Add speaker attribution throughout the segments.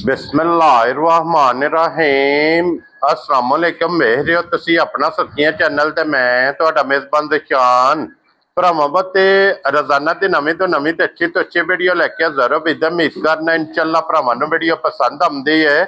Speaker 1: बिस्मिल्लाहिर्रहमानिर्रहीम अस्सलामुअलैकुम वेख रहे हो तुसी अपना सब्जियां चैनल ते मैं तुहाडा मेजबान दिशान भरावां ते रोजाना दी नवीं तो अच्छी वीडियो लैके हाज़र हो। बिद उम्मीद करना इंशाअल्लाह भरावां नूं वीडियो पसंद आउंदी है।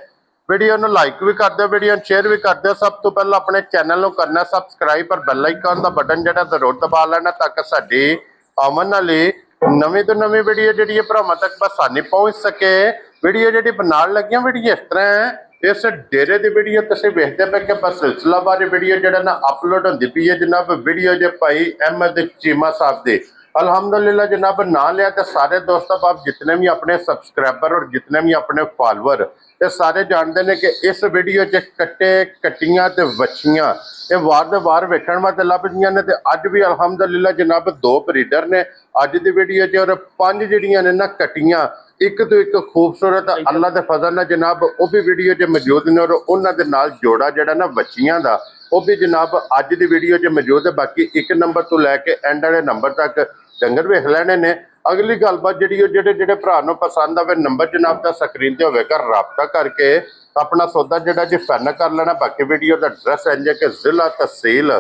Speaker 1: वीडियो नूं लाइक भी कर दो, वीडियो शेयर भी कर दो। सब तो पहले अपने चैनल नूं करना सबसक्राइब और बेल आइकन दा बटन जिहड़ा जरूर दबा लेना ताकि साडी आमन वाली नवीं तो नवीं वीडियो जिहड़ी भरावां तक आसानी पहुंच सके। वीडियो जी बनाने लगी वीडियो इस तरह है, इस डेरे की वीडियो तुम वेखते पे कि सिलसिलावार वीडियो जो ना अपलोड होती पी है जनाब। वीडियो जो भाई अहमद चीमा साहब की अल्हम्दुलिल्लाह जनाब ना लिया तो सारे दोस्तों आप जितने भी अपने सबसक्राइबर और जितने भी अपने फॉलोअर ये सारे जानते हैं कि इस वीडियो च कट्टे कट्टियां ते वछियां ये वार दे वार वेखण वास्ते लभदियां ने। ते अज भी अल्हम्दुलिल्लाह जनाब 2 ब्रीडर ने अज की वीडियो च और 5 जिहड़ियां ने ना कट्टियां एक तो एक खूबसूरत अल्लाह के फजल ने जनाब वह भी वीडियो च मौजूद ने। और उन्होंने नाल जोड़ा जड़ा ना बच्चियां का वह भी जनाब अज की वीडियो च मौजूद है। बाकी 1 नंबर तो लैके एंड वाले नंबर तक डंगर वेख लेने ने। अगली गलबात जी जेडे भरा नूं पसंद आवे नंबर जनाब का स्क्रीन ते होवेगा, राबता करके अपना सौदा जिहड़ा जी फाइनल कर लेना। बाकी वीडियो का एड्रैस इंज है कि जिला तहसील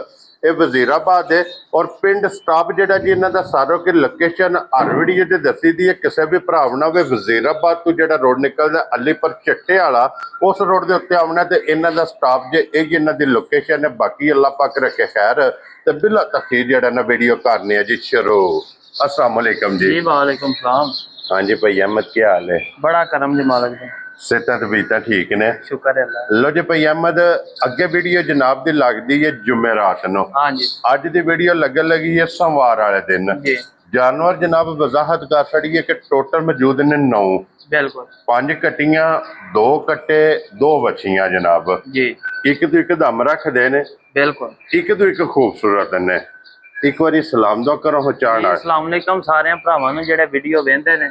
Speaker 1: ये वजीराबाद है और पिंड स्टाफ जिहड़ा जी इन्हां दा सारों की लोकेशन हर वीडियो ते दसी दी है। किसी भी भरा ना होवे वजीराबाद तो जिहड़ा रोड निकलदा अलीपुर चिट्टे वाला उस रोड के उत्ते आउणा ते इन्हां दा स्टाफ जे यही इन्हां दी लोकेशन है। बाकी अल्लाह पाक रखे खैर ते बिला तखीर जिहड़ा ना वीडियो करनी है जी शुरू। अस्सलाम वालेकुम जी।
Speaker 2: वालेकुम सलाम।
Speaker 1: हाँ जी भाई अहमद क्या हाल है?
Speaker 2: बड़ा करम जी मालिक जी।
Speaker 1: सेहत तबीयत ठीक ने?
Speaker 2: शुक्र है अल्लाह।
Speaker 1: लो जी भाई अहमद अगे वीडियो जनाब दी लगदी है जुमेरात नो।
Speaker 2: हाँ जी।
Speaker 1: अज दी वीडियो लगन लगी है सोमवार वाले दिन जी। जानवर जनाब वजाहत कर छड़ी है कि टोटल मौजूद ने 9। बिल्कुल 5 कट्टियां 2 कट्टे 2 बछियां जनाब जी। एक तो एक दम रखदे ने बिल्कुल एक तो एक खूबसूरत ने। एक बार सलाम दो करो चाहना।
Speaker 2: अस्सलाम वालेकुम सारे भरावां नूं जेहड़े वीडियो वेंदे ने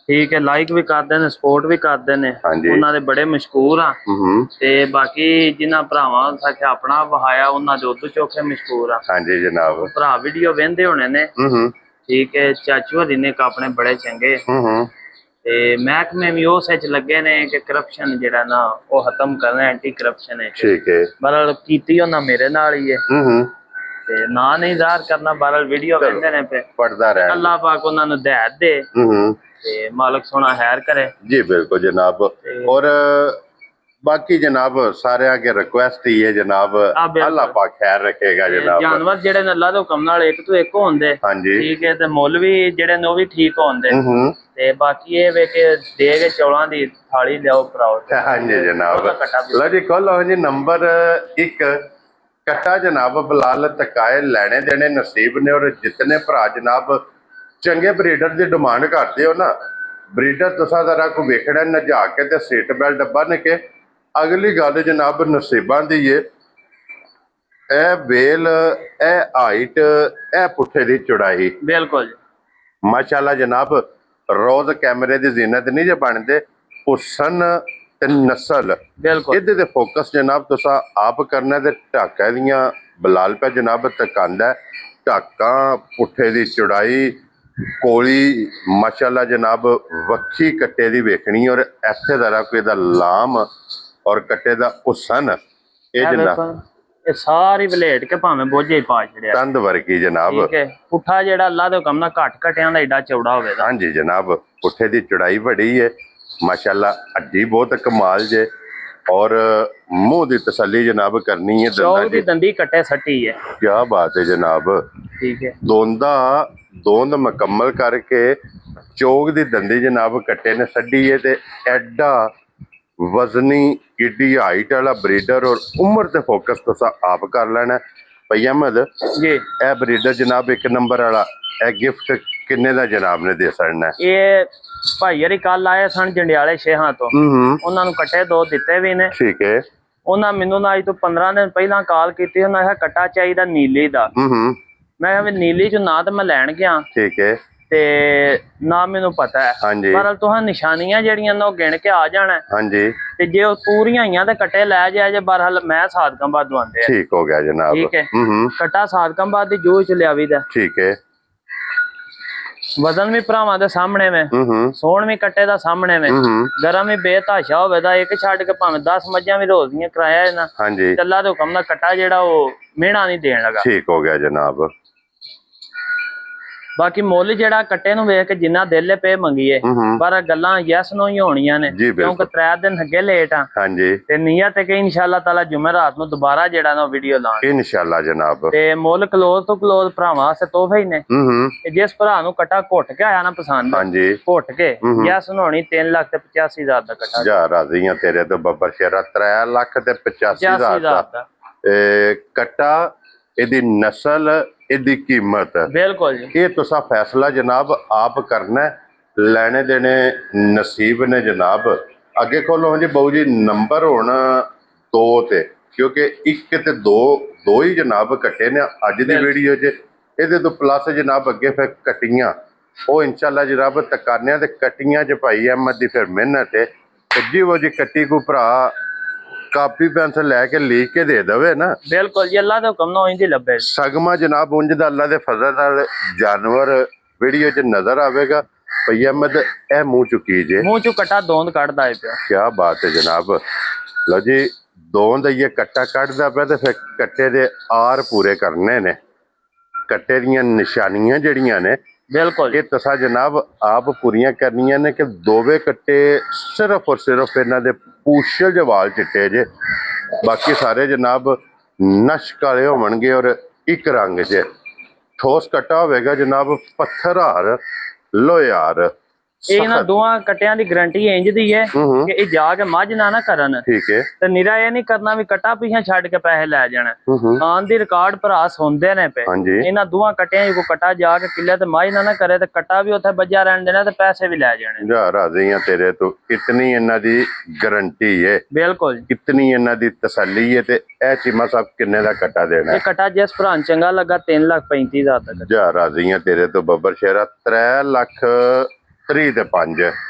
Speaker 2: ठीक है लाइक भी करते हैं सपोर्ट भी करते हैं। उन्होंने बड़े मशहूर हाँ ते बाकी जिन्होंने भरावां साख्या अपना वहाया उन्होंने दुध चोखे मशहूर हाँ जी जनाब। भरा वीडियो वेंदे होने ने ठीक है। चाचू हरी ने अपने बड़े चंगे ते महकमे भी उस लगे ने कि करप्शन जिहड़ा ना वो खत्म करना एंटी करप्शन है ठीक है। बहरहाल कीती उन्हां मेरे नाल ही है ते ना नहीं जाहिर करना। बहरहाल वीडियो वेंदे ने पे पढ़दा रहे अल्लाह पाक उन्हां नूं हिदायत दे ते मालिक सोना खैर करे जी। बिल्कुल जनाब। और बाकी जनाब सारे आगे रिक्वेस्ट ही है जनाब अल्लाह पाक खैर रखेगा जनाब। जानवर जेडे ने अल्लाह दे हुक्म नाल एक तो एक होंदे हां जी ठीक है ते मुल भी जेडे ने भी ठीक होंदे ते बाकी ये वे के दे के चौलां दी थाली लियाओ भराओ। हां जी जनाब। लो जी खोलो जी नंबर 1 कट्टा जनाब बिलाल तकाए लैने देने नसीब ने। और जितने भरा जनाब चंगे ब्रीडर की डिमांड करते हो ना ब्रीडर तुसा जरा को वेखना नजा के ते सीट बेल्ट बन के। अगली गल जनाब नसीबां दी है ए वेल ए हाइट ए पुट्ठे दी चौड़ाई बिल्कुल माशाल्लाह जनाब। रोज कैमरे की जीनत नहीं जे बनते हुसन ते नस्ल इहदे ते फोकस जनाब तुसा आप करना ते ढाका दियां बिलाल पे जनाब तकांदा ढाका पुट्ठे दी चौड़ाई कोली माशाल्लाह जनाब वक्खी कट्टे दी वेखनी और इत्थे जरा कोई दा लाम और कट्टे दा हुसन ये जनाब ये सारी वलेट के भावें बोझे ही पा छड़िया
Speaker 1: तंद वर्गी जनाब ठीक है।
Speaker 2: पुट्ठा जेड़ा अल्लाह दे हुक्म नाल घट कट्टियां दा एडा चौड़ा होवेगा
Speaker 1: हां जी जनाब। पुट्ठे दी चौड़ाई बड़ी है माशाल्लाह हड्डी बहुत कमाल जे और मुंह दी तसल्ली जनाब करनी है
Speaker 2: चौक दी दंदी कट्टे सट्टी है
Speaker 1: क्या बात है जनाब ठीक है। दोंद मुकम्मल करके चौक दी दंदी जनाब कट्टे ने सड्डी है ते एडा वजनी एडी हाइट वाला ब्रीडर और उम्र ते फोकस तुसा आप कर लेना भाई अहमद जी। ए ब्रीडर जनाब 1 नंबर वाला ए गिफ्ट किन्ने दा जनाब ने दे सकना है?
Speaker 2: ये भाई हरी कल आए सन जंडियाले शेहां तो उन्हां नूं कट्टे 2 दिते भी ने ठीक है। उन्हां मैनूं ना अज तो 15 दिन पहला कॉल की उन्हां आख्या कट्टा चाहिदा नीली दा मैं कहा नीली चो ना तो मैं लैन गया ठीक है ते ना मैनू पता है हाँ जी। पर तुहां निशानियां जेहड़ियां ना गिन के आ जाना हाँ जी ते जे पूरियां होईयां ते कट्टे लै जाए जे बहरहाल मैं सादकाबाद दवांदे
Speaker 1: ठीक हो गया जनाब ठीक है।
Speaker 2: कट्टा सादकाबाद दी जूह च लियावी दा ठीक है। ਵਜ਼ਨ ਵੀ ਭਰਾਵਾਂ ਦੇ ਸਾਹਮਣੇ ਵੇ, ਸੋਹਣ ਵੀ ਕੱਟੇ ਦਾ ਸਾਹਮਣੇ ਵੇ, ਗਰਮ ਵੀ ਬੇਤਾਸ਼ਾ ਹੋਵੇ ਦਾ ਇੱਕ ਛੱਡ ਕੇ ਭਾਵੇਂ 10 ਮੱਝਾਂ ਵੀ ਰੋਜ਼ ਦੀਆਂ ਕਰਾਇਆ ਇਹਨਾਂ।
Speaker 1: ਹਾਂਜੀ
Speaker 2: ਚੱਲਾ ਦੇ ਹੁਕਮ ਦਾ ਕੱਟਾ ਜਿਹੜਾ ਉਹ ਮਿਹਣਾ ਨਹੀਂ ਦੇਣ ਲੱਗਾ।
Speaker 1: ਠੀਕ ਹੋ ਗਿਆ ਜਨਾਬ।
Speaker 2: ਬਾਕੀ ਮੁੱਲ ਜਿਹੜਾ ਕੱਟੇ ਨੂੰ ਵੇਖ ਕੇ ਜਿੰਨਾ ਦਿਲ ਪੇ ਮੰਗੀਏ, ਪਰ ਗੱਲਾਂ ਯੈਸ ਨੋ ਹੀ ਹੋਣੀਆਂ ਨੇ ਕਿਉਂਕਿ 3 ਦਿਨ ਅੱਗੇ ਲੇਟ ਆ।
Speaker 1: ਹਾਂਜੀ
Speaker 2: ਤੇ ਨੀਅਤ ਹੈ ਕਿ ਇਨਸ਼ਾਅੱਲਾ ਤਾਲਾ ਜੁਮੇਰਾਤ ਨੂੰ ਦੁਬਾਰਾ ਜਿਹੜਾ ਨਾ ਵੀਡੀਓ ਲਾਵਾਂਗੇ
Speaker 1: ਇਨਸ਼ਾਅੱਲਾ ਜਨਾਬ।
Speaker 2: ਤੇ ਮੁੱਲ ਕਲੋਜ਼ ਤੋਂ ਕਲੋਜ਼ ਭਰਾਵਾਂ ਵਾਸਤੇ ਤੋਹਫੇ ਹੀ ਨੇ। ਤੇ ਜਿਸ ਭਰਾ ਨੂੰ ਕੱਟਾ ਘੁੱਟ ਕੇ ਆਇਆ ਨਾ ਪਸੰਦ,
Speaker 1: ਹਾਂਜੀ
Speaker 2: ਘੁੱਟ ਕੇ ਯੈਸ ਹੋਣੀ 3,85,000 ਦਾ ਕੱਟਾ।
Speaker 1: ਜਾ ਰਾਜ਼ੀ ਆ ਤੇਰੇ ਤੋਂ ਬੱਬਰ ਸ਼ੇਰਾ। 3,85,000 ਦਾ ਕੱਟਾ, ਇਹਦੀ ਨਸਲ, ਇਹਦੀ ਕੀਮਤ,
Speaker 2: ਬਿਲकुल जी
Speaker 1: ਇਹ ਤੁਸੀਂ ਫੈਸਲਾ ਜਨਾਬ ਆਪ ਕਰਨਾ। ਲੈਣੇ ਦੇਣੇ ਨਸੀਬ ਨੇ ਜਨਾਬ। ਅੱਗੇ ਖੋਲੋ ਜੀ ਬਾਊ ਜੀ ਨੰਬਰ ਹੁਣ 2 ਤੇ, ਕਿਉਂਕਿ 1 ਤੇ 2 ਹੀ ਜਨਾਬ ਕੱਟੇ ਨੇ ਅੱਜ ਦੀ ਵੀਡੀਓ 'ਚ। ਇਹਦੇ ਤੋਂ ਪਲੱਸ ਜਨਾਬ ਅੱਗੇ ਫਿਰ ਕੱਟੀਆਂ ਉਹ ਇਨਸ਼ਾਅੱਲਾ ਜਨਾਬ ਤਕਾਨਿਆਂ ਤੇ ਕੱਟੀਆਂ 'ਚ ਭਾਈ ਅਹਿਮਦ ਦੀ ਫਿਰ ਮਿਹਨਤ ਹੈ। ਤੇ ਜਿਹੋ ਜੀ ਕੱਟੀ ਕੋ ਭਰਾ ਕਾਪੀ ਪੈਨਸਲ ਲੈ ਕੇ ਲਿਖ ਕੇ ਦੇ ਦੇਵੇ ਨਾ,
Speaker 2: बिल्कुल जी अल्लाह दे हुक्म नाल इंज लब्बे
Speaker 1: ਸਗਮਾ ਜਨਾਬ ਉਂਝ ਦਾ ਅੱਲਾ ਦੇ ਫਜ਼ਲ ਨਾਲ ਜਾਨਵਰ ਵੀਡੀਓ 'ਚ ਨਜ਼ਰ ਆਵੇਗਾ। ਭਈ ਅਹਿਮਦ ਇਹ ਮੂੰਹ ਚੁੱਕੀ ਜੇ,
Speaker 2: मुंह चो कटा दोंद कटदा है पिया।
Speaker 1: क्या बात है जनाब। लो जी दोंद ये कट्टा कटदा पे ते फिर कट्टे दे आर पूरे करने ने, कट्टे दियां निशानियां जड़ियां ने
Speaker 2: बिल्कुल
Speaker 1: ये तसा जनाब आप पूरियां करनियां ने कि दोवे कट्टे सिर्फ और सिर्फ इन्हां दे पूछल जे वाल चिट्टे जे, बाकी सारे जनाब नश काले होवणगे और एक रंग च। ठोस कट्टा होवेगा जनाब, पत्थर हार लोहार।
Speaker 2: ਇਹਨਾਂ ਦੋਵਾਂ ਕੱਟਿਆਂ ਦੀ ਗਾਰੰਟੀ ਇੰਜ ਦੀ ਹੈ ਕਿ ਇਹ ਜਾ ਕੇ ਮੱਝ ਨਾ ਕਰਨ।
Speaker 1: ठीक है
Speaker 2: ਤੇ ਨਿਰਾ ਇਹ ਨਹੀਂ ਕਰਨਾ ਵੀ ਕੱਟਾ ਪਿੱਛੇ ਛੱਡ ਕੇ ਪੈਸੇ ਲੈ ਜਾਣਾ। ਆਨ ਦੀ ਰਿਕਾਰਡ ਭਰਾ ਸੁਣਦੇ ਨੇ ਪਏ।
Speaker 1: हाँ जी
Speaker 2: ਇਹਨਾਂ ਦੋਵਾਂ ਕੱਟਿਆਂ ਕੋ ਕੱਟਾ ਜਾ ਕੇ ਕਿੱਲੇ ਤੇ ਮੱਝ ਨਾ ਕਰੇ ਤੇ ਕੱਟਾ ਵੀ ਉੱਥੇ ਵੱਜਾ ਰਹਿਣ ਦੇਣਾ ਤੇ ਪੈਸੇ ਵੀ ਲੈ ਜਾਣੇ।
Speaker 1: जा राजी हैं तेरे तो, इतनी इन्हां दी गारंटी है,
Speaker 2: ਬਿਲकुल
Speaker 1: इतनी इन्हां दी तसल्ली है। ते ए चीमा साहब किन्ने दा कट्टा देना
Speaker 2: ਇਹ ਕੱਟਾ ਜਿਸ ਭਰਾ ਨੂੰ ਚੰਗਾ ਲੱਗਾ 3,35,000 ਦਾ।
Speaker 1: जा राजी हैं तेरे तो बब्बर शेरा। 3,30,000 ते 5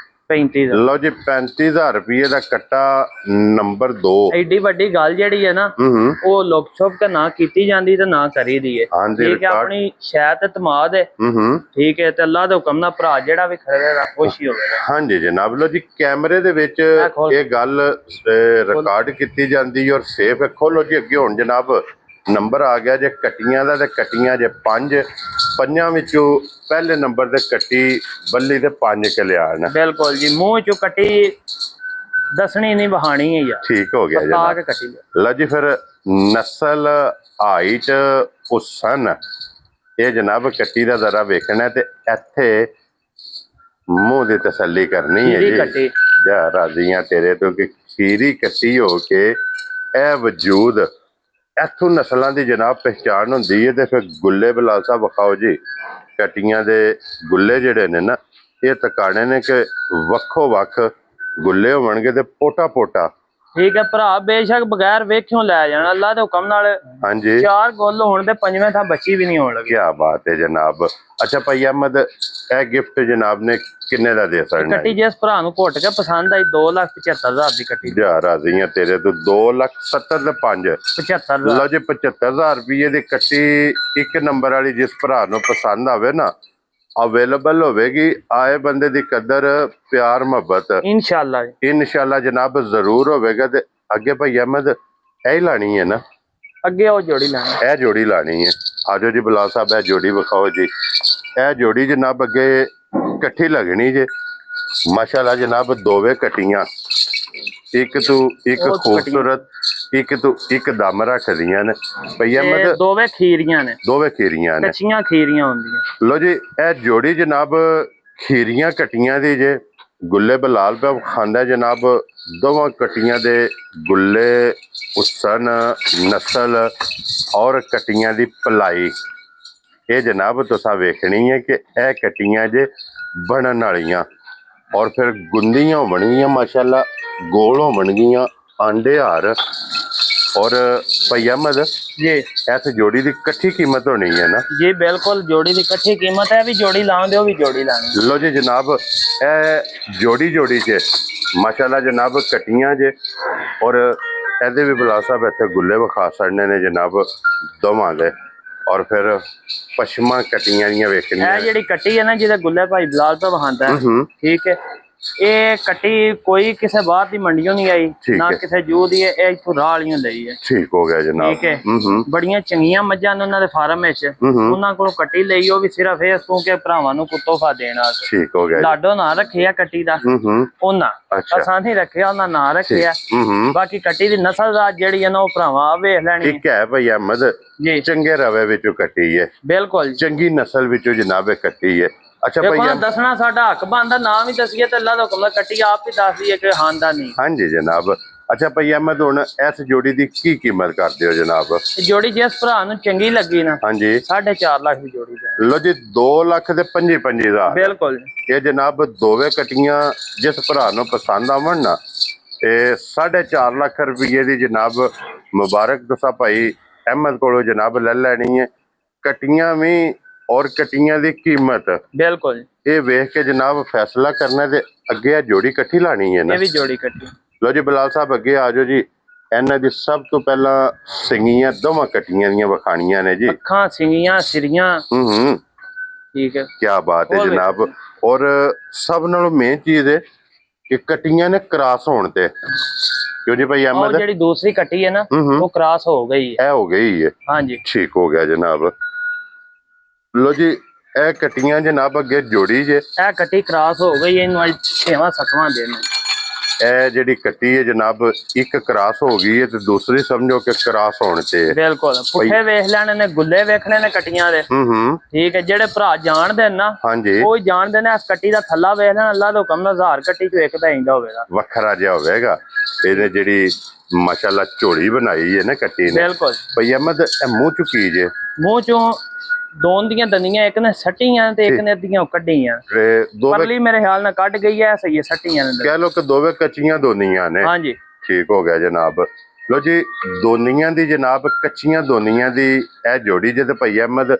Speaker 2: 35,000
Speaker 1: लो जी 35,000 रुपये का कट्टा नंबर 2।
Speaker 2: ਐਡੀ ਵੱਡੀ ਗੱਲ ਜਿਹੜੀ ਹੈ ਨਾ ਉਹ ਲੁਕ ਛੁਪ ਕੇ ਨਾ ਕੀਤੀ ਜਾਂਦੀ ਤੇ ਨਾ ਕਰੀ ਦੀ ਹੈ।
Speaker 1: हाँ जी
Speaker 2: ਠੀਕ ਹੈ ਆਪਣੀ ਸ਼ਾਇਦ ਤੇ ਤਮਾਦ ਹੈ। ਠੀਕ ਹੈ ਤੇ ਅੱਲਾਹ ਦੇ ਹੁਕਮ ਨਾਲ ਭਰਾ ਜਿਹੜਾ ਵੀ ਖੜੇਗਾ ਖੁਸ਼ ਹੀ ਹੋਵੇਗਾ।
Speaker 1: हाँ जी जनाब। लो जी कैमरे दे विच ये गल रिकॉर्ड की जाती और सेफ है। खोलो जी अगे हुण जनाब नंबर आ गया जे कट्टियां दा, ते कट्टियां जे 5 पंजां विचों पहले नंबर ते कट्टी बल्ली ते 5 कल्याण।
Speaker 2: बिल्कुल जी मुंह चो कट्टी दसनी नहीं बहानी है यार।
Speaker 1: ठीक हो गया
Speaker 2: बता
Speaker 1: जनाब।
Speaker 2: के कट्टी
Speaker 1: लो जी फिर नस्ल हाइट हुसन ये जनाब कट्टी दा जरा वेखना ते इत्थे मुंह दी तसल्ली करनी है
Speaker 2: खीरी
Speaker 1: जी।
Speaker 2: कट्टी
Speaker 1: जा राजी हां तेरे तो कि खीरी कट्टी हो के ए वजूद इथों नस्लों की जनाब पहचान होंदी है। ते फिर गुल्ले बिलाल साहब विखाओ जी कट्टियां दे गुल्ले जिहड़े ने ना ये तकाने ने कि वक्खो वक्ख गुल्ले होवणगे ते पोटा पोटा।
Speaker 2: ठीक है भरा बेशक बगैर वेख्यों लै जाना अल्लाह दे हुक्म नाल।
Speaker 1: हाँ जी
Speaker 2: 4 गुल होण ते पंजवें था बच्ची भी नहीं होण लगी।
Speaker 1: क्या बात है जनाब। अच्छा भाई अहमद ए गिफ्ट जनाब ने किन्ने दा दे सकना
Speaker 2: कट्टी जिस भरा नूं घुट के पसंद आई 2,75,000 दी कट्टी।
Speaker 1: जा राजी हैं तेरे तो 2,70,000 ते 5
Speaker 2: 75,000
Speaker 1: लो जी 75,000 रुपये दी कट्टी एक नंबर वाली जिस भरा नूं पसंद आवे ना अवेलेबल होवेगी। आए बंदे दी कदर प्यार मोहब्बत
Speaker 2: इंशाअल्लाह
Speaker 1: इंशाअल्लाह जनाब जरूर होवेगा। ते अगे भाई अहमद ए ही लानी है ना,
Speaker 2: अगे ओ जोड़ी लानी
Speaker 1: ए जोड़ी लानी है। आजो जी बिलाल साहब ए जोड़ी विखाओ जी। ए जोड़ी जनाब अगे कट्ठी लगनी जे माशाल्लाह जनाब। दोवे कट्टियां एक तो एक खूबसूरत एक तो एक दम रखदियां ने भाई अहमद।
Speaker 2: दोवे खीरियां ने,
Speaker 1: दोवे खीरियां ने,
Speaker 2: कच्चियां खीरियां होंदियां।
Speaker 1: लो जी ए जोड़ी जनाब खीरियां कट्टियां दी जे गुल्ले बिलाल पे खांदा जनाब। दोवां कट्टियां दे गुल्ले हुसन नस्ल और कट्टियां दी पलाई ये जनाब तुसा वेखनी है कि ए कट्टियां जे बनन वालियां और फिर गुंदियां होवणगियां माशाल्लाह, गोल होवणगियां, आंडे हार। और भाई अहमद
Speaker 2: जी
Speaker 1: इस जोड़ी की कट्ठी कीमत होनी है ना
Speaker 2: जी बिल्कुल जोड़ी की कट्ठी कीमत है। भी जोड़ी लाओ भी जोड़ी लानी।
Speaker 1: लो जी जनाब ए जोड़ी जोड़ी च माशाल्लाह जनाब कट्टियां जे और एदे भी बिलाल साहब इत्थे गुल्ले विखा छड़ने ने जनाब दोवां दे। ਔਰ ਫਿਰ ਪਸ਼ਮਾ ਕਟੀਆਂ ਦੀਆਂ ਵੇਖਣੀਆਂ।
Speaker 2: ਇਹ ਜਿਹੜੀ ਕੱਟੀ ਹੈ ਨਾ ਜਿਹਦਾ ਗੁੱਲੇ ਭਾਈ ਬਲਾਲ ਤੋਂ ਵਹਾਂਦਾ ਠੀਕ ਹੈ, ਇਹ ਕੱਟੀ ਕੋਈ ਕਿਸੇ ਬਾਹਰ ਦੀ ਮੰਡੀੋਂ ਨਹੀਂ ਆਈ ਨਾ ਕਿਸੇ ਜੂ ਦੀ, ਇਹ ਇੱਥੋਂ ਰਾਹ ਵਾਲੀਆਂ ਲਈ ਹੈ।
Speaker 1: ਠੀਕ ਹੋ ਗਿਆ ਜਨਾਬ।
Speaker 2: ਠੀਕ ਹੈ, ਬੜੀਆਂ ਚੰਗੀਆਂ ਮੱਝਾਂ ਨੇ ਉਹਨਾਂ ਦੇ ਫਾਰਮ ਵਿੱਚ, ਉਹਨਾਂ ਕੋਲੋਂ ਕੱਟੀ ਲਈ, ਉਹ ਵੀ ਸਿਰਫ ਇਹ ਤੂੰ ਕੇ ਭਰਾਵਾਂ ਨੂੰ ਤੋਹਫਾ ਦੇਣ ਵਾਸਤੇ।
Speaker 1: ਠੀਕ ਹੋ ਗਿਆ।
Speaker 2: ਲਾਡੋ ਨਾਂ ਰੱਖਿਆ ਕੱਟੀ ਦਾ ਉਹਨਾਂ, ਅਸਾਂ ਨਹੀਂ ਰੱਖਿਆ, ਉਹਨਾਂ ਨਾਂ ਰੱਖਿਆ। ਬਾਕੀ ਕੱਟੀ ਦੀ ਨਸਲ ਦਾ ਜਿਹੜੀ ਹੈ ਨਾ ਉਹ ਭਰਾਵਾਂ ਵੇਖ ਲੈਣੀ।
Speaker 1: ਠੀਕ ਹੈ ਭਾਈ ਅਹਿਮਦ ਜੀ, ਚੰਗੇ ਰਵੇ ਵਿੱਚੋਂ ਕੱਟੀ ਹੈ, ਬਿਲਕੁਲ ਚੰਗੀ ਨਸਲ ਵਿੱਚੋਂ ਜਨਾਬ ਇਹ ਕੱਟੀ ਹੈ। ਅੱਛਾ ਭਾਈ
Speaker 2: ਦੱਸਣਾ ਸਾਡਾ ਹੱਕ ਬਣਦਾ, ਨਾਮ ਵੀ ਦਸੀਏ ਤੇ ਅੱਲਾ ਦਾ ਹੁਕਮ ਕੱਟੀ ਆਪ ਹੀ ਦੱਸ ਦਈਏ ਕਿ ਖਾਨਦਾਨ ਨਹੀਂ।
Speaker 1: ਹਾਂਜੀ ਜਨਾਬ। ਅੱਛਾ ਭਾਈ ਅਹਿਮਦ ਹੁਣ ਇਸ ਜੋੜੀ ਦੀ ਕੀ ਕੀਮਤ ਕਰਦੇ ਹੋ ਜਨਾਬ?
Speaker 2: ਜੋੜੀ ਜਿਸ ਭਰਾ ਨੂੰ ਚੰਗੀ ਲੱਗੀ ਨਾ, ਹਾਂਜੀ 4.5 ਲੱਖ ਦੀ ਜੋੜੀ ਦਾ।
Speaker 1: ਲੋ ਜੀ 2 ਲੱਖ ਤੇ 25 ਦਾ ਬਿਲਕੁਲ। ਇਹ ਜਨਾਬ ਦੋਵੇਂ ਕਟੀਆਂ ਜਿਸ ਭਰਾ ਨੂੰ ਪਸੰਦ ਆਵਣ ਨਾ, ਇਹ 4.5 ਲੱਖ ਰੁਪਏ ਦੀ ਜਨਾਬ ਮੁਬਾਰਕ ਦਸਾ ਭਾਈ ਅਹਿਮਦ ਕੋਲੋਂ ਜਨਾਬ ਲੈ ਲੈਣੀ ਹੈ। ਕਟੀਆਂ ਵੀ ਔਰ ਕਟੀਆਂ ਦੀ ਕੀਮਤ ਬਿਲकुल ਇਹ ਵੇਖ ਕੇ ਜਨਾਬ ਫੈਸਲਾ ਕਰਨਾ ਤੇ ਅੱਗੇ ਆ ਜੋੜੀ ਇਕੱਠੀ ਲਾਣੀ ਹੈ ਨਾ।
Speaker 2: ਇਹ ਵੀ ਜੋੜੀ ਇਕੱਠੀ।
Speaker 1: ਲੋ ਜੀ ਬਲਾਲ ਸਾਹਿਬ ਅੱਗੇ ਆ ਜਾਓ ਜੀ। ਇਹਨਾਂ ਦੀ ਸਭ ਤੋਂ ਪਹਿਲਾਂ ਸਿੰਗੀਆਂ ਦੋਵਾਂ ਕਟੀਆਂ ਦੀਆਂ ਵਿਖਾਣੀਆਂ ਨੇ ਜੀ।
Speaker 2: ਅੱਖਾਂ ਸਿੰਗੀਆਂ ਸਿਰੀਆਂ ਠੀਕ ਹੈ, ਕੀ
Speaker 1: ਬਾਤ ਹੈ ਜਨਾਬ। ਔਰ ਸਭ ਨਾਲੋਂ ਮੇਨ ਚੀਜ਼ ਹੈ ਕਿ ਕਟੀਆਂ ਨੇ ਕ੍ਰਾਸ ਹੋਣ ਤੇ ਕਿਉਂ ਜੀ ਭਾਈ ਅਹਿਮਦ?
Speaker 2: ਜਿਹੜੀ ਦੂਸਰੀ ਕੱਟੀ ਹੈ ਨਾ ਉਹ ਕ੍ਰਾਸ ਹੋ ਗਈ ਹੈ।
Speaker 1: ਇਹ ਹੋ ਗਈ ਹੈ, ਹਾਂਜੀ ਠੀਕ ਹੋ ਗਿਆ ਜਨਾਬ। ਲੋ ਜੀ ਇਹ ਕਟੀਆਂ ਜਨਾਬ ਅੱਗੇ ਜੋੜੀ ਜੇ, ਇਹ ਕੱਟੀ ਕ੍ਰਾਸ ਹੋ ਗਈ, ਇਹਨੂੰ ਅੱਜ 6ਵਾਂ 7ਵਾਂ ਦਿਨ। ਇਹ ਜਿਹੜੀ ਕੱਟੀ ਹੈ ਜਨਾਬ ਇੱਕ ਕ੍ਰਾਸ ਹੋ ਗਈ ਹੈ ਤੇ ਦੂਸਰੀ ਸਮਝੋ ਕਿ ਕ੍ਰਾਸ ਹੋਣ ਤੇ ਬਿਲਕੁਲ। ਪੁੱਠੇ ਵੇਖ ਲੈਣੇ ਨੇ, ਗੁੱਲੇ ਵੇਖਣੇ ਨੇ ਕੱਟੀਆਂ ਦੇ। ਠੀਕ ਹੈ, ਜਿਹੜੇ ਭਰਾ ਜਾਣਦੇ ਨਾ ਉਹ ਹੀ ਜਾਣਦੇ ਨੇ। ਇਸ ਕੱਟੀ ਦਾ ਥੱਲਾ ਵੇਖ ਲੈਣਾ, ਅੱਲਾ ਦੇ ਹੁਕਮ ਨਾਲ 1000 ਕੱਟੀ ਚ ਇੱਕ ਤਾਂ ਇੰਦਾ ਹੋਵੇਗਾ, ਵੱਖਰਾ ਜਿਹਾ ਹੋਵੇਗਾ। ਇਹਨੇ ਜਿਹੜੀ ਮਾਸ਼ਾਅੱਲਾ ਝੋਲੀ ਬਣਾਈ ਹੈ ਨਾ ਕੱਟੀ ਨੇ, ਬਿਲਕੁਲ। ਭਈ ਅਹਿਮਦ ਇਹ ਮੂੰਹ ਚੋਂ ਕੀ ਜੇ? ਮੂੰਹ ਚੋਂ ਦੋਨ ਦੀਆਂ ਦੰਦੀਆਂ, ਇੱਕ ਨੇ ਸੱਟੀਆਂ ਤੇ ਇੱਕ ਨੇ ਅੱਧੀਆਂ ਕੱਢੀਆਂ। ਪਰਲੀ ਮੇਰੇ ਖਿਆਲ ਨਾਲ ਕੱਢ ਗਈ ਹੈ, ਸਹੀ ਹੈ ਸੱਟੀਆਂ ਨੇ। ਕਹਿ ਲੋ ਕਿ ਦੋਵੇਂ ਕੱਚੀਆਂ ਦੋਨੀਆਂ ਨੇ। ਹਾਂਜੀ ਠੀਕ ਹੋ ਗਿਆ ਜਨਾਬ। ਲੋ ਜੀ ਦੋਨੀਆਂ ਦੀ ਜਨਾਬ ਕੱਚੀਆਂ ਦੋਨੀਆਂ ਦੀ ਇਹ ਜੋੜੀ ਜੇ ਤੇ ਭਈ ਅਹਿਮਦ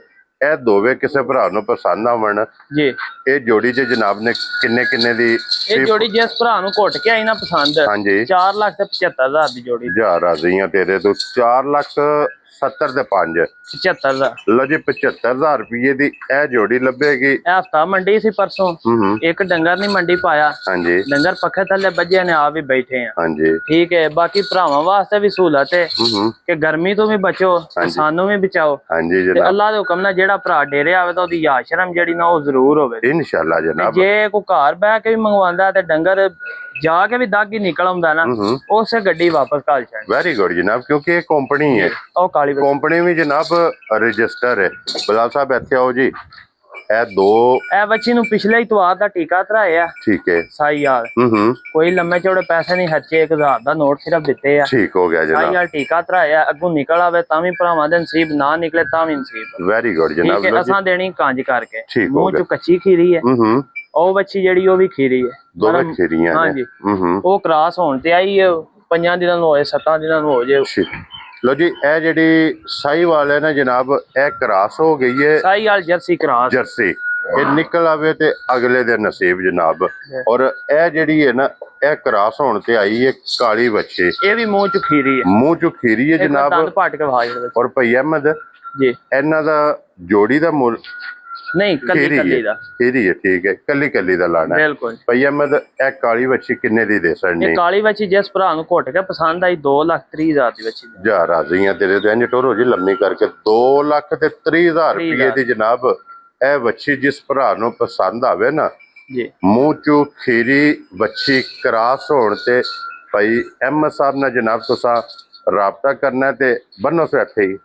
Speaker 1: ਇਹ ਦੋਵੇਂ ਕਿਸੇ ਭਰਾ ਨੂੰ ਪਸੰਦ ਆਵਣ ਜੀ, ਇਹ ਜੋੜੀ ਜੇ ਜਨਾਬ ਨੇ ਕਿੰਨੇ ਦੀ? ਇਹ ਜੋੜੀ ਜਿਸ ਭਰਾ ਨੂੰ ਘੁੱਟ ਕੇ ਆਈ ਨਾ ਪਸੰਦ, ਹਾਂਜੀ 4 ਲੱਖ ਤੇ 75,000 ਦੀ ਜੋੜੀ। ਜਾ ਰਾਜ਼ੀਆਂ ਤੇਰੇ ਤੋਂ 4 ਲੱਖ 70 ਤੇ 5 75,000। ਲੋ ਜੀ 75,000 ਰੁਪਏ ਦੀ ਇਹ ਜੋੜੀ ਲੱਭੇਗੀ। ਹਫਤਾ ਮੰਡੀ ਸੀ ਪਰਸੋਂ, ਇੱਕ ਡੰਗਰ ਨਹੀਂ ਮੰਡੀ ਪਾਇਆ। ਹਾਂਜੀ ਡੰਗਰ ਪੱਖੇ ਥੱਲੇ ਵੱਜੇ ਨੇ, ਆਪ ਵੀ ਬੈਠੇ ਆ। ਹਾਂਜੀ ਠੀਕ ਹੈ। ਬਾਕੀ ਭਰਾਵਾਂ ਵਾਸਤੇ ਵੀ ਸਹੂਲਤ ਹੈ ਕਿ ਗਰਮੀ ਤੋਂ ਵੀ ਬਚੋ, ਸਾਨੂੰ ਵੀ ਬਚਾਓ। ਹਾਂਜੀ ਜਨਾਬ। ਅੱਲਾ ਦੇ ਹੁਕਮ ਨਾਲ ਜਿਹੜਾ ਭਰਾ ਡੇਰੇ ਆਵੇ ਤਾਂ ਉਹਦੀ ਯਾਦ ਸ਼ਰਮ ਜਿਹੜੀ ਨਾ ਉਹ ਜ਼ਰੂਰ ਹੋਵੇ ਇਨਸ਼ਾਅੱਲਾ ਜਨਾਬ। ਜੇ ਕੋਈ ਘਰ ਬਹਿ ਕੇ ਵੀ ਮੰਗਵਾਉਂਦਾ ਤੇ ਡੰਗਰ ਜਾ ਕੇ ਵੀ ਦਾਗੀ ਨਿਕਲ ਆਉਂਦਾ ਨਾ, ਉਸੇ ਗੱਡੀ ਵਾਪਸ ਘਾਲ ਛੱਡ। ਵੈਰੀ ਗੁੱਡ ਜਨਾਬ, ਕਿਉਂਕਿ ਇਹ ਕੰਪਨੀ ਹੈ, ਉਹ ਕਾਲੀ ਕੰਪਨੀ ਵੀ ਜਨਾਬ ਰਜਿਸਟਰ ਹੈ। ਬਲਾਲ ਸਾਹਿਬ ਇੱਥੇ ਆਓ ਜੀ। ਇਹ ਬੱਚੀ ਨੂੰ ਪਿਛਲੇ ਇਤਵਾਰ ਦਾ ਟੀਕਾ ਧਰਾਇਆ। ਠੀਕ ਹੈ ਸਾਈ ਯਾਰ। ਕੋਈ ਲੰਮੇ ਚੌੜੇ ਪੈਸੇ ਨਹੀਂ ਖਰਚੇ, 1000 ਦਾ ਨੋਟ ਸਿਰਫ ਦਿੱਤੇ ਆ। ਠੀਕ ਹੋ ਗਿਆ ਜਨਾਬ। ਸਾਈ ਯਾਰ ਟੀਕਾ ਧਰਾਇਆ, ਅੱਗੋਂ ਨਿਕਲ ਆਵੇ ਤਾਂ ਵੀ ਭਰਾਵਾਂ ਦੇ ਨਸੀਬ, ਨਾ ਨਿਕਲੇ ਤਾਂ ਵੀ ਨਸੀਬ। ਵੈਰੀ ਗੁੱਡ ਜਨਾਬ। ਅਸਾਂ ਦੇਣੀ ਕੰਜ ਕਰਕੇ, ਮੂੰਹ ਚ ਕੱਚੀ ਖੀਰੀ ਹੈ। ਉਹ ਬੱਚੀ ਜਿਹੜੀ ਉਹ ਵੀ ਖੀਰੀ ਹੈ, ਦੋਵੇਂ ਖੀਰੀਆਂ। ਹਾਂਜੀ ਉਹ ਕ੍ਰਾਸ ਹੋਣ ਤੇ ਆਈ 5 ਦਿਨਾਂ ਨੂੰ ਹੋਏ 7 ਦਿਨਾਂ ਨੂੰ ਹੋ ਜੇ। ਲੋ ਜੀ ਇਹ ਜਿਹੜੀ ਸਾਹੀਵਾਲ ਹੈ ਨਾ ਜਨਾਬ, ਇਹ ਕ੍ਰਾਸ ਹੋ ਗਈ ਹੈ। ਸਾਹੀਵਾਲ ਜਰਸੀ ਕ੍ਰਾਸ, ਜਰਸੀ ਇਹ ਨਿਕਲ ਆਵੇ ਤੇ ਅਗਲੇ ਦੇ ਨਸੀਬ ਜਨਾਬ। ਔਰ ਇਹ ਜਿਹੜੀ ਹੈ ਨਾ ਇਹ ਕ੍ਰਾਸ ਹੋਣ ਤੇ ਆਈ ਹੈ ਕਾਲੀ ਬੱਚੀ। ਇਹ ਵੀ ਮੂੰਹ ਚ ਖੀਰੀ ਹੈ, ਮੂੰਹ ਚ ਖੀਰੀ ਹੈ ਜਨਾਬ। ਦੰਦ ਪਾਟ ਕੇ ਵਹਾ ਜਿਹੜੇ। ਔਰ ਭਈ ਅਹਿਮਦ ਜੀ ਇਹਨਾਂ ਦਾ ਜੋੜੀ ਦਾ ਮੁੱਲ ਨਹੀਂ ਕੱਲੀ ਦਾ ਖੀਰੀ ਹੈ। ਠੀਕ ਹੈ, ਕੱਲੀ ਦਾ ਲਾਣਾ ਬਿਲਕੁਲ। ਭਈ ਅਹਿਮਦ ਇਹ ਕਾਲੀ ਬੱਚੀ ਕਿੰਨੇ ਦੀ ਦੇ ਸਕਣੀ? ਇਹ ਕਾਲੀ ਬੱਚੀ ਜਿਸ ਭਰਾ ਨੂੰ ਘੁੱਟ ਕੇ ਪਸੰਦ ਆਈ 2,30,000 ਦੀ ਬੱਚੀ। ਜਾ ਰਾਜ਼ੀਆਂ ਤੇਰੇ ਤੇ ਇੰਜ ਟੋਰ ਹੋ ਜੀ ਲੰਮੀ ਕਰਕੇ 2,30,000 ਰੁਪਏ ਦੀ ਜਨਾਬ। ਇਹ ਬੱਚੀ ਜਿਸ ਭਰਾ ਨੂੰ ਪਸੰਦ ਆਵੇ ਨਾ ਜੀ, ਮੂੰਹ ਚੋਂ ਖੀਰੀ ਬੱਚੀ ਕ੍ਰਾਸ ਹੋਣ ਤੇ ਭਾਈ ਅਹਿਮਦ ਸਾਹਿਬ ਨਾਲ ਜਨਾਬ ਤੁਸੀਂ ਰਾਬਤਾ ਕਰਨਾ ਤੇ ਬੰਨੋ ਸੇ ਇੱਥੇ ਹੀ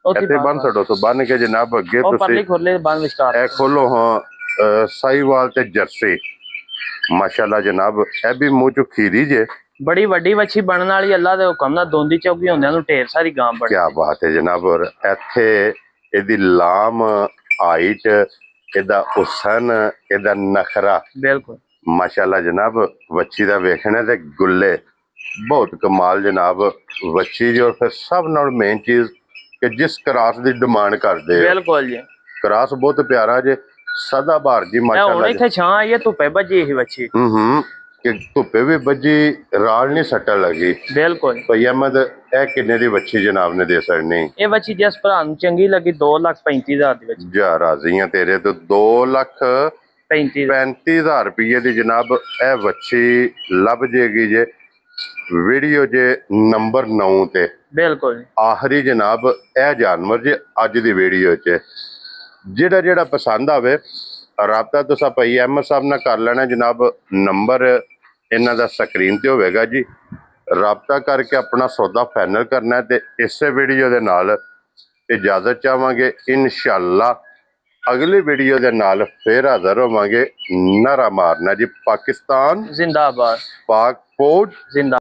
Speaker 1: ਇੱਥੇ ਬੰਨ ਛੱਡੋ ਤੋਂ ਬੰਨ ਕੇ ਜਨਾਬ ਅੱਗੇ ਤੁਸੀਂ ਇਹ ਖੋਲੋ। ਹਾਂ ਸਾਹੀਵਾਲ ਤੇ ਜਰਸੀ ਮਾਸ਼ਾਅੱਲਾ ਜਨਾਬ, ਇਹ ਵੀ ਮੂੰਹ ਚੋਂ ਖੀਰੀ ਜੇ। ਬੜੀ ਵੱਡੀ ਵੱਛੀ ਬਣਨ ਵਾਲੀ, ਅੱਲਾ ਦੇ ਹੁਕਮ ਨਾਲ ਦੋਂਦੀ ਚੌਕੀ ਹੁੰਦਿਆਂ ਨੂੰ ਢੇਰ ਸਾਰੀ ਗਾਂ ਬਣ। ਕੀ ਬਾਤ ਹੈ ਜਨਾਬ। ਔਰ ਇੱਥੇ ਇਹਦੀ ਲਾਮ, ਹਾਈਟ, ਇਹਦਾ ਹੁਸਨ, ਇਹਦਾ ਨਖਰਾ ਬਿਲਕੁਲ ਮਾਸ਼ਾਅੱਲਾ ਜਨਾਬ। ਵੱਛੀ ਦਾ ਵੇਖਣਾ ਤੇ ਗੁੱਲੇ ਬਹੁਤ ਕਮਾਲ ਜਨਾਬ ਵੱਛੀ ਜੀ। ਔਰ ਫਿਰ ਸਭ ਨਾਲ ਮੇਨ ਚੀਜ਼ ਕਿ ਜਿਸ ਕ੍ਰਾਸ ਦੀ ਡਿਮਾਂਡ ਕਰਦੇ ਬਿਲਕੁਲ ਜੀ। ਕ੍ਰਾਸ ਬਹੁਤ ਪਿਆਰਾ ਜੇ, ਸਦਾ ਬਹਾਰ ਜੀ ਮਾਸ਼ਾਅੱਲਾ। ਹੁਣ ਇੱਥੇ ਛਾਂ ਆਈ ਹੈ, ਧੁੱਪੇ ਭੱਜੀ ਇਹ ਵੱਛੀ। ਕਿ ਧੁੱਪੇ ਵੀ ਵੱਜੀ, ਰਾਲ ਨਹੀਂ ਸੱਟਣ ਲੱਗੀ।
Speaker 2: ਬਿਲਕੁਲ
Speaker 1: ਭਈ ਅਹਿਮਦ, ਇਹ ਕਿੰਨੇ ਦੀ ਵੱਛੀ ਜਨਾਬ ਨੇ ਦੇ ਸਕਣੀ?
Speaker 2: ਇਹ ਵੱਛੀ ਜਿਸ ਭਰਾ ਨੂੰ ਚੰਗੀ ਲੱਗੀ 2,35,000 ਦੀ ਵਿੱਚ।
Speaker 1: ਜਾ ਰਾਜ਼ੀਆਂ ਤੇਰੇ ਤੋਂ 2,35,000 ਰੁਪਏ ਦੀ ਜਨਾਬ ਇਹ ਵੱਛੀ ਲੱਭ ਜੇਗੀ ਜੇ ਵੀਡੀਓ ਜੇ ਨੰਬਰ 9 ਤੇ।
Speaker 2: ਬਿਲਕੁਲ
Speaker 1: ਆਖਰੀ ਜਨਾਬ ਇਹ ਜਾਨਵਰ ਜੇ ਅੱਜ ਦੀ ਵੀਡੀਓ 'ਚ ਜਿਹੜਾ ਪਸੰਦ ਆਵੇ ਰਾਬਤਾ ਤੁਸੀਂ ਭਾਈ ਅਹਿਮਦ ਸਾਹਿਬ ਨਾਲ ਕਰ ਲੈਣਾ ਜਨਾਬ। ਨੰਬਰ ਇਹਨਾਂ ਦਾ ਸਕਰੀਨ ਤੇ ਹੋਵੇਗਾ ਜੀ। ਰਾਬਤਾ ਕਰਕੇ ਆਪਣਾ ਸੌਦਾ ਫਾਈਨਲ ਕਰਨਾ ਤੇ ਇਸੇ ਵੀਡੀਓ ਦੇ ਨਾਲ ਇਜਾਜ਼ਤ ਚਾਹਾਂਗੇ। ਇਨਸ਼ਾਅੱਲਾ ਅਗਲੀ ਵੀਡੀਓ ਦੇ ਨਾਲ ਫੇਰ ਹਾਜ਼ਰ ਹੋਵਾਂਗੇ। ਨਾਰਾ ਮਾਰਨਾ ਜੀ, ਪਾਕਿਸਤਾਨ
Speaker 2: ਜ਼ਿੰਦਾਬਾਦ,
Speaker 1: ਪਾਕ ਫੌਜ
Speaker 2: ਜ਼ਿੰਦਾ।